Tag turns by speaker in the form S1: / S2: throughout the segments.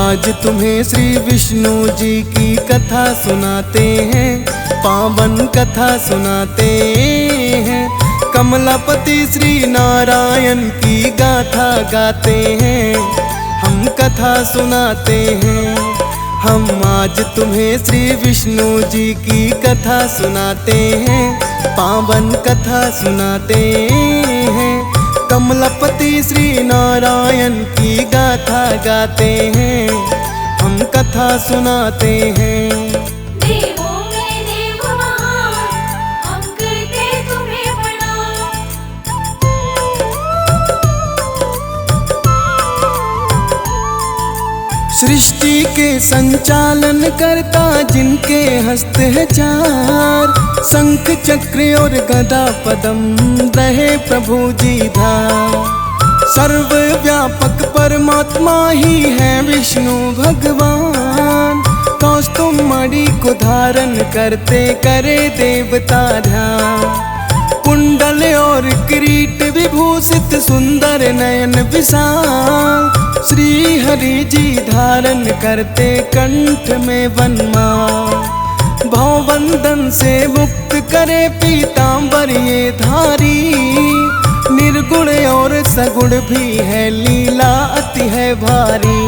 S1: आज तुम्हें श्री विष्णु जी की कथा सुनाते हैं, पावन कथा सुनाते हैं। कमलापति श्री नारायण की गाथा गाते हैं, हम कथा सुनाते हैं। हम आज तुम्हें श्री विष्णु जी की कथा सुनाते हैं, पावन कथा सुनाते हैं। कमलापति श्री नारायण की गाथा गाते हैं, हम कथा सुनाते हैं।
S2: देवों में देव महान, हम करते तुम्हें प्रणाम।
S1: सृष्टि के संचालन करता जिनके हस्त है चार, शंख चक्र और गदा पद्म रहे प्रभु जी धार। सर्वव्यापक परमात्मा ही है विष्णु भगवान, कौस्तुभ मणि को धारण करते करे देवता ध्यान। कुंडल और किरीट विभूषित सुंदर नयन विशाल, श्री हरि जी धारण करते कंठ में वनमाल। भवबंधन से मुक्त करे पीतांबर ये धारी, निर्गुण और सगुण भी है लीला अति है भारी।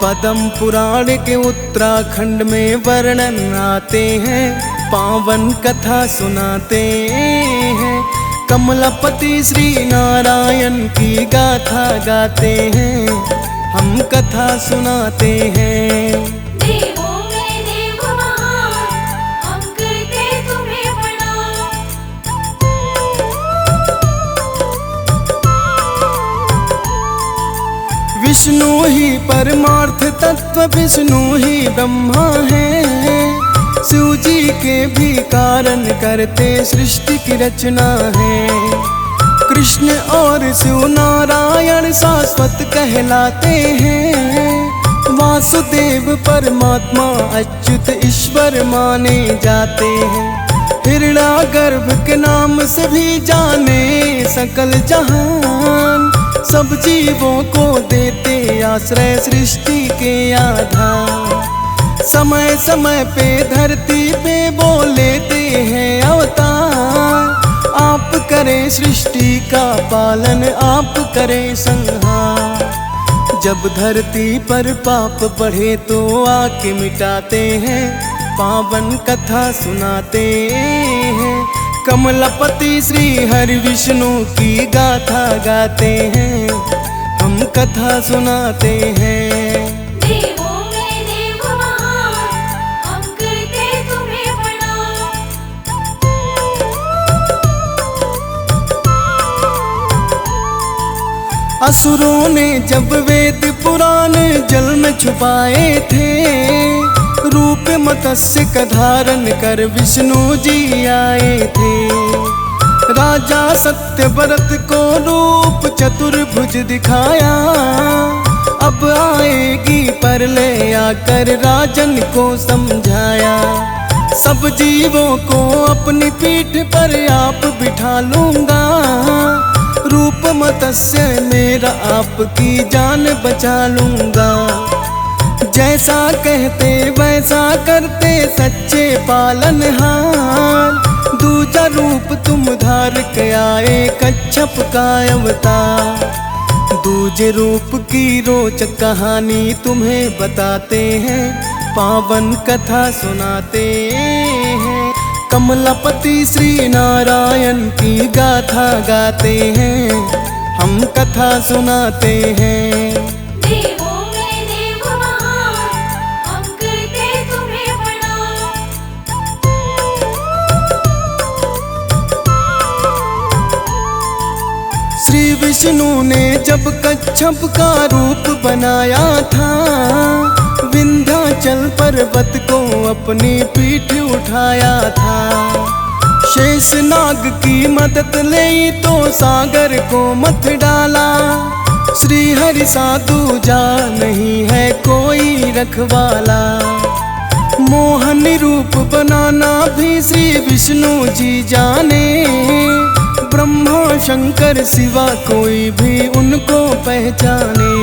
S1: पद्म पुराण के उत्तराखंड में वर्णन आते हैं, पावन कथा सुनाते हैं। कमलापति श्री नारायण की गाथा गाते हैं, हम कथा सुनाते हैं।
S2: देवों में देव महान, हम करते तुम्हें प्रणाम।
S1: विष्णु ही परमार्थ तत्व, विष्णु ही ब्रह्मा है। शिव जी के भी कारण करते सृष्टि की रचना है। कृष्ण और शिव नारायण शाश्वत कहलाते हैं। वासुदेव परमात्मा अच्युत ईश्वर माने जाते हैं। हिरण्यागर्भ के नाम से भी जाने सकल जहान, सब जीवों को देते आश्रय सृष्टि के आधार। समय समय पे धरती पे वो लेते हैं अवतार। आप करें सृष्टि का पालन, आप करें संहार। जब धरती पर पाप बढ़े तो आके मिटाते हैं, पावन कथा सुनाते हैं। कमलापति श्री हरि विष्णु की गाथा गाते हैं, हम कथा सुनाते हैं।
S2: देवों में देव महान, हम करते तुम्हें प्रणाम।
S1: असुरों ने जब वेद पुराण जल में छुपाए थे, रूप मत्स्य का धारण कर विष्णु जी आए थे। राजा सत्यव्रत को रूप चतुर्भुज दिखाया, अब आएगी परलय आकर राजन को समझाया। सब जीवों को अपनी पीठ पर आप बिठा लूंगा, रूप मत्स्य मेरा आपकी जान बचा लूंगा। जैसा कहते वैसा करते सच्चे पालनहार, दूजा रूप तुम धार के आए कच्छप का अवतार। दूजे रूप की रोचक कहानी तुम्हें बताते हैं, पावन कथा सुनाते हैं। कमलापति श्री नारायण की गाथा गाते हैं, हम कथा सुनाते हैं।
S2: देवों में देव महान, हम करते तुम्हें प्रणाम।
S1: श्री विष्णु ने जब कच्छप का रूप बनाया था, विंध्याचल पर्वत को अपनी पीठ उठाया था। शेष नाग की मदद ले तो सागर को मत डाला, श्री हरि साधु जा नहीं है कोई रखवाला। मोहनी रूप बनाना भी श्री विष्णु जी जाने, ब्रह्मा शंकर सिवा कोई भी उनको पहचाने।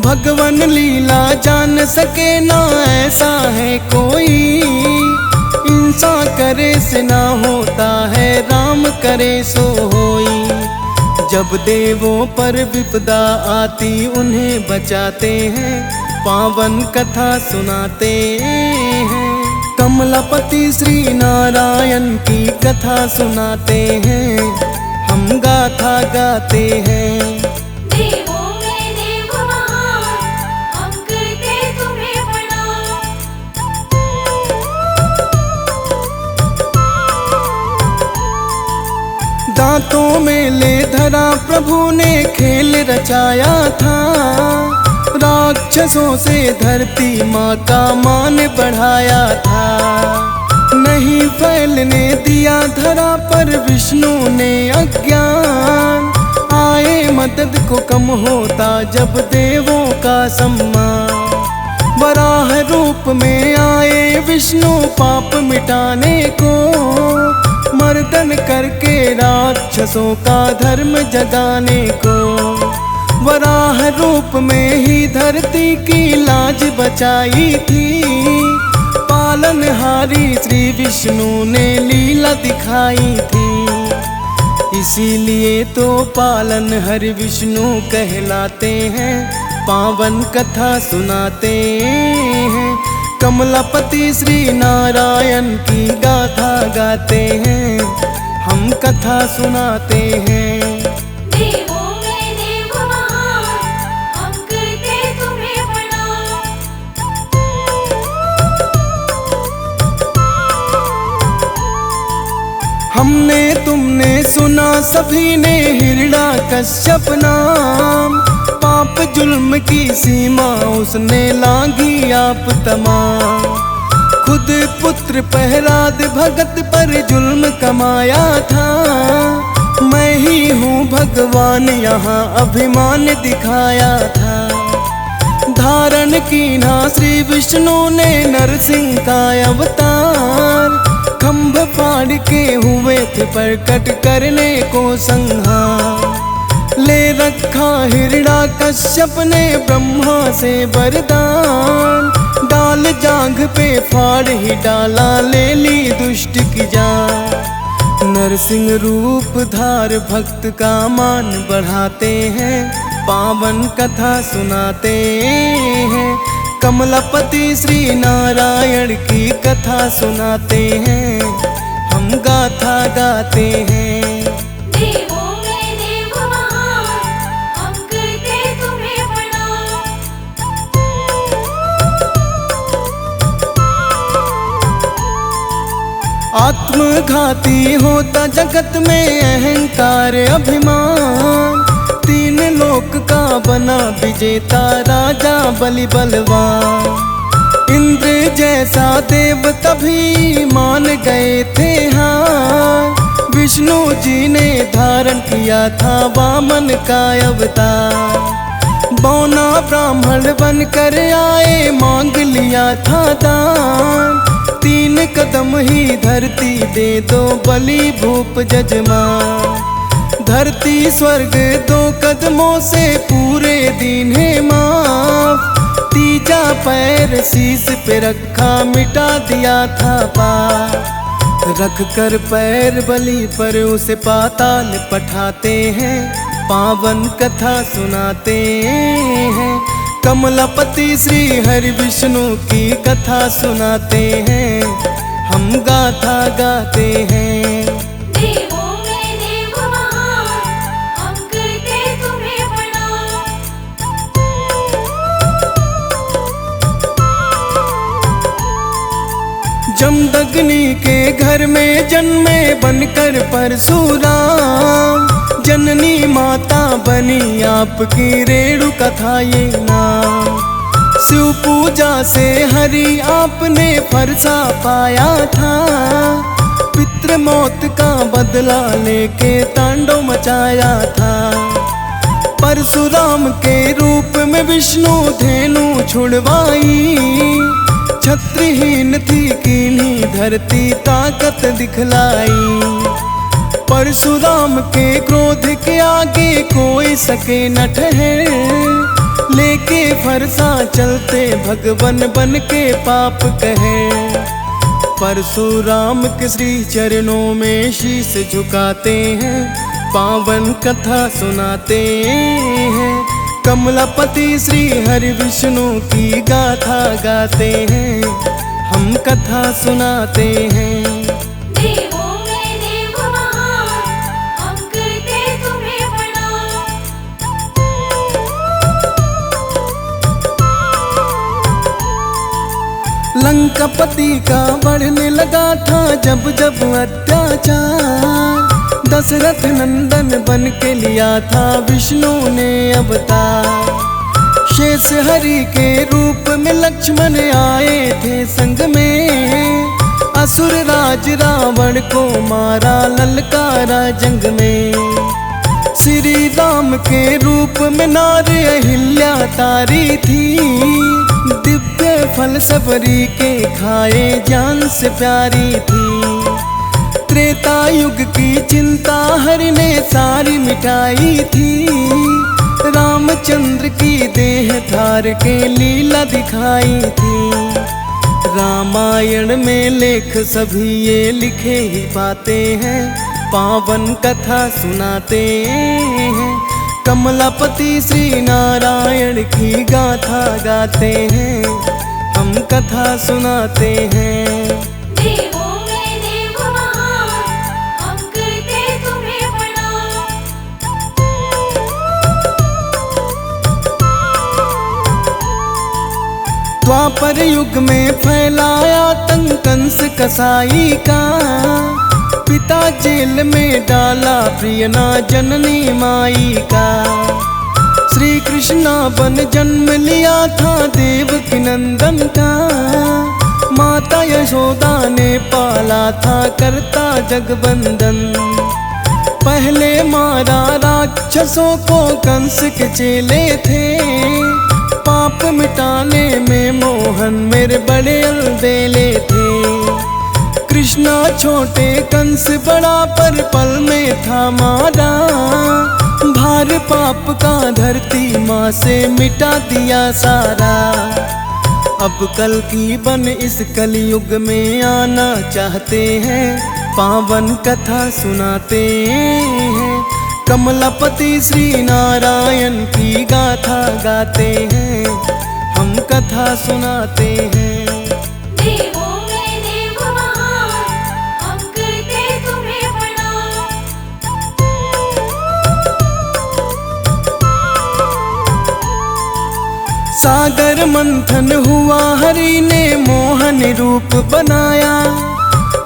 S1: भगवन लीला जान सके ना ऐसा है कोई, इंसान करे से ना होता है, राम करे सो होई। जब देवों पर विपदा आती उन्हें बचाते हैं, पावन कथा सुनाते हैं। कमलापति श्री नारायण की कथा सुनाते हैं, हम गाथा गाते हैं।
S2: देवों में देव महान, हम करते तुम्हें प्रणाम।
S1: दांतों में ले धरा प्रभु ने खेल रचाया था, राक्षसों से धरती माँ का मान बढ़ाया था। नहीं फैलने दिया धरा पर विष्णु ने अज्ञान, आए मदद को कम होता जब देवों का सम्मान। वराह रूप में आए विष्णु पाप मिटाने को, मर्दन करके राक्षसों का धर्म जगाने को। वराह रूप में ही धरती की लाज बचाई थी, पालनहारी श्री विष्णु ने लीला दिखाई थी। इसीलिए तो पालनहारी विष्णु कहलाते हैं, पावन कथा सुनाते हैं। कमलापति श्री नारायण की गाथा गाते हैं, हम कथा सुनाते हैं।
S2: देवों में देव महान, हम करते तुम्हें प्रणाम।
S1: हमने तुमने सुना सभी ने हिरण्यकश्यप नाम, पाप जुल्म की सीमा उसने लांघी आप तमाम। खुद पुत्र प्रहलाद भगत पर जुल्म कमाया था, मैं ही हूँ भगवान यहाँ अभिमान दिखाया था। धारण की ना श्री विष्णु ने नरसिंह का अवतार, खंभ फाड़ के हुए थे प्रकट करने को संहार। ले रखा हिरण्यकश्यप ने ब्रह्मा से वरदान, डाल जांघ पे फाड़ ही डाला, ले ली दुष्ट की जान। नरसिंह रूप धार भक्त का मान बढ़ाते हैं, पावन कथा सुनाते हैं। कमलापति श्री नारायण की कथा सुनाते हैं, हम गाथा गाते हैं।
S2: देवों में देव महान, हम करते तुम्हें प्रणाम।
S1: आत्मघाती होता जगत में अहंकार अभिमान, तीन लोक का बना विजेता राजा बलि बलवान। इंद्र जैसा देव तभी मान गए थे हार, विष्णु जी ने धारण किया था वामन का अवतार। बौना ब्राह्मण बनकर आए मांग लिया था दान, तीन कदम ही धरती दे दो बलि भूप जजमान। धरती स्वर्ग दो कदमों से पूरे दीन है माफ, तीजा पैर शीश पे रखा मिटा दिया था पाप। रख कर पैर बलि पर उसे पाताल पठाते हैं, पावन कथा सुनाते हैं। कमलापति श्री हरि विष्णु की कथा सुनाते हैं, हम गाथा गाते हैं।
S2: देवों में देव महान, हम करते तुम्हें प्रणाम।
S1: जमदग्नि के घर में जन्मे बनकर परशुराम, जननी माता बनी आपकी रेणुका था ये नाम। शिव पूजा से हरि आपने फरसा पाया था, पितृ मौत का बदला लेके तांडव मचाया था। परशुराम के रूप में विष्णु धेनु छुड़वाई, छत्रहीन थी कीन्ही धरती ताकत दिखलाई। परशुराम के क्रोध के आगे कोई सके न ठहर, लेके फरसा चलते भगवन बन के पाप कहे। परशुराम के श्री चरणों में शीश झुकाते हैं, पावन कथा सुनाते हैं। कमलापति श्री हरि विष्णु की गाथा गाते हैं, हम कथा सुनाते हैं।
S2: देवों में देव महान, हम करते तुम्हें प्रणाम।
S1: लंकापति का बढ़ने लगा था जब जब अत्याचार, दशरथ नंदन बन के लिया था विष्णु ने अवतार। शेष हरि के रूप में लक्ष्मण आए थे संग में, असुर राज रावण को मारा ललकारा जंग में। श्री राम के रूप में नारी अहिल्या तारी थी, दिव्य फल सबरी के खाए जान से प्यारी थी। त्रेता युग की चिंता हरि ने सारी मिटाई थी, रामचंद्र की देह धार के लीला दिखाई थी। रामायण में लेख सभी ये लिखे ही पाते हैं, पावन कथा सुनाते हैं। कमलापति श्री नारायण की गाथा गाते हैं, हम कथा सुनाते हैं।
S2: देवों में देव महान, हम करते तुम्हें प्रणाम।
S1: द्वापर युग में फैलाया आतंक कंस कसाई का, पिता जेल में डाला प्रियना जननी माई का। श्री कृष्णा बन जन्म लिया था देवकी नंदन का, माता यशोदा ने पाला था करता जगबंदन। पहले मारा राक्षसों को कंस के चेले थे, पाप मिटाने में मोहन मेरे बड़े अलबेले थे। कृष्णा छोटे कंस बड़ा पर पल में था मारा, भार पाप का धरती माँ से मिटा दिया सारा। अब कल की बन इस कलयुग में आना चाहते हैं, पावन कथा सुनाते हैं। कमलापति श्री नारायण की गाथा गाते हैं, हम कथा सुनाते हैं।
S2: देवों में देव महान, हम करते तुम्हें प्रणाम।
S1: सागर मंथन हुआ हरि ने मोहन रूप बनाया,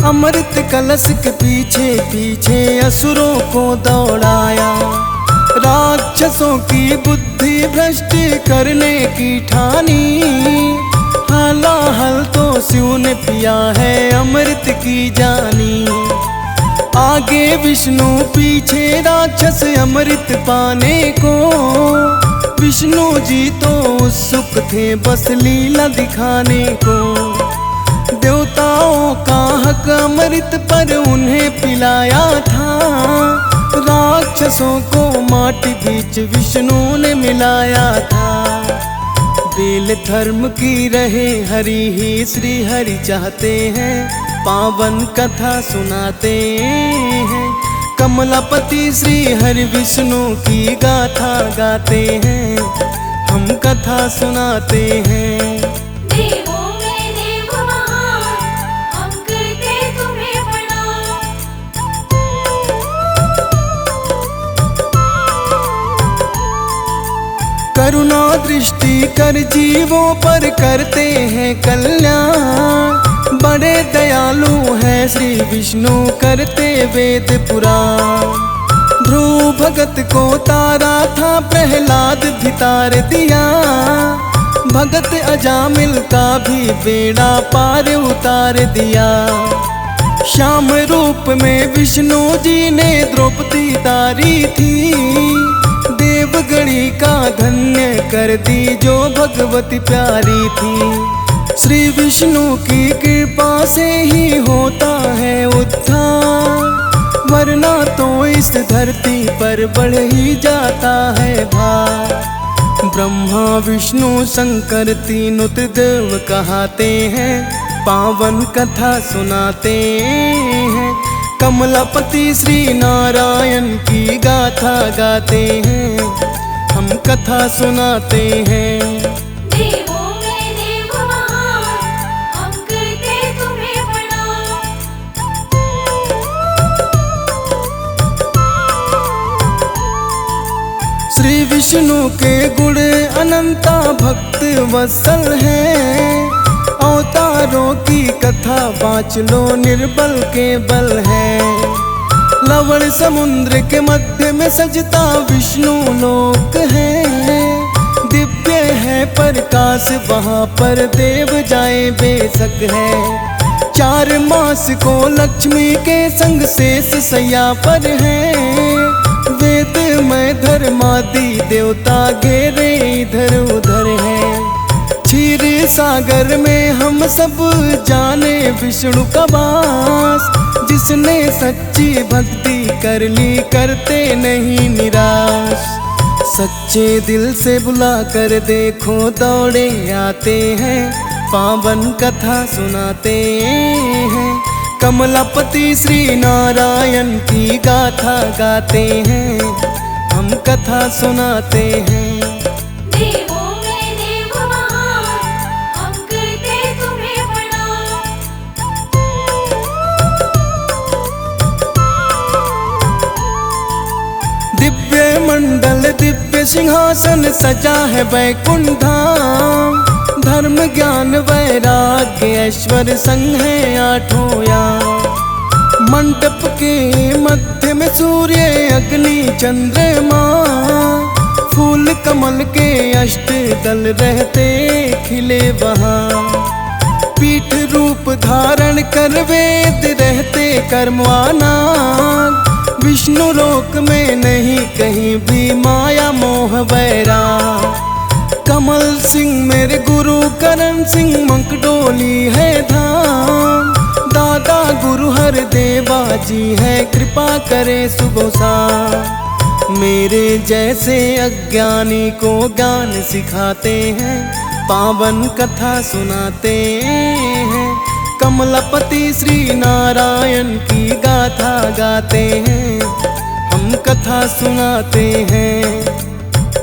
S1: अमृत कलश के पीछे पीछे असुरों को दौड़ाया। राक्षसों की बुद्धि भ्रष्ट करने की ठानी, हलाहल तो शिव ने पिया है अमृत की जानी। आगे विष्णु पीछे राक्षस अमृत पाने को, विष्णु जी तो उत्सुक थे बस लीला दिखाने को। देवताओं का हक अमृत पर उन्हें पिलाया था, राक्षसों को माटी बीच विष्णु ने मिलाया था। बेल धर्म की रहे हरि ही श्री हरि चाहते हैं, पावन कथा सुनाते हैं। कमलापति श्री हरि विष्णु की गाथा गाते हैं, हम कथा सुनाते हैं।
S2: देवों में देव महान, हम करते तुम्हें प्रणाम।
S1: करुणा दृष्टि कर जीवों पर करते हैं कल्याण, बड़े दयालु हैं श्री विष्णु करते वेद पुराण। ध्रुव भगत को तारा था प्रहलाद भी तार दिया, भगत अजामिल का भी बेड़ा पार उतार दिया। श्याम रूप में विष्णु जी ने द्रौपदी तारी थी, देवगणी का धन्य कर दी जो भगवती प्यारी थी। श्री विष्णु की कृपा से ही होता है उद्धार, वरना तो इस धरती पर बढ़ ही जाता है भार। ब्रह्मा विष्णु शंकर तीनों त्रिदेव कहाते हैं, पावन कथा सुनाते हैं। कमलापति श्री नारायण की गाथा गाते हैं, हम कथा सुनाते हैं।
S2: देवों में देव महान, हम करते तुम्हें प्रणाम।
S1: श्री विष्णु के गुण अनंता भक्त वत्सल हैं, अवतारों की कथा पाँच लो निर्बल के बल है। लवण समुद्र के मध्य में सजता विष्णु लोक है, दिव्य है प्रकाश वहाँ पर देव जाए बेशक है। 4 मास को लक्ष्मी के संग शेष सैया पर है, वेद में धर्मादि देवता घेरे इधर उधर है। क्षीर सागर में हम सब जाने विष्णु का वास, जिसने सच्ची भक्ति कर ली करते नहीं निराश। सच्चे दिल से बुला कर देखो दौड़े आते हैं, पावन कथा सुनाते हैं। कमलापति श्री नारायण की गाथा गाते हैं, हम कथा सुनाते हैं।
S2: देवों में देव महान, हम करते तुम्हें प्रणाम।
S1: दिव्य मंडल दिव्य सिंहासन सजा है वैकुंठ धाम, धर्म ज्ञान वैराग्य ऐश्वर्य संग है 8 याम। मंडप के मध्य में सूर्य अग्नि चंद्रमा, फूल कमल के अष्ट दल रहते खिले वहाँ। पीठ रूप धारण कर वेद रहते कर्मवाना, विष्णु लोक में नहीं कहीं भी माया मोह वैराग। कमल सिंह मेरे गुरु करण सिंह मंकडोली है धाम, दादा गुरु हर देवा जी है कृपा करे सुबह शाम। मेरे जैसे अज्ञानी को ज्ञान सिखाते हैं, पावन कथा सुनाते हैं। कमलापति श्री नारायण की गाथा गाते हैं, हम कथा सुनाते हैं।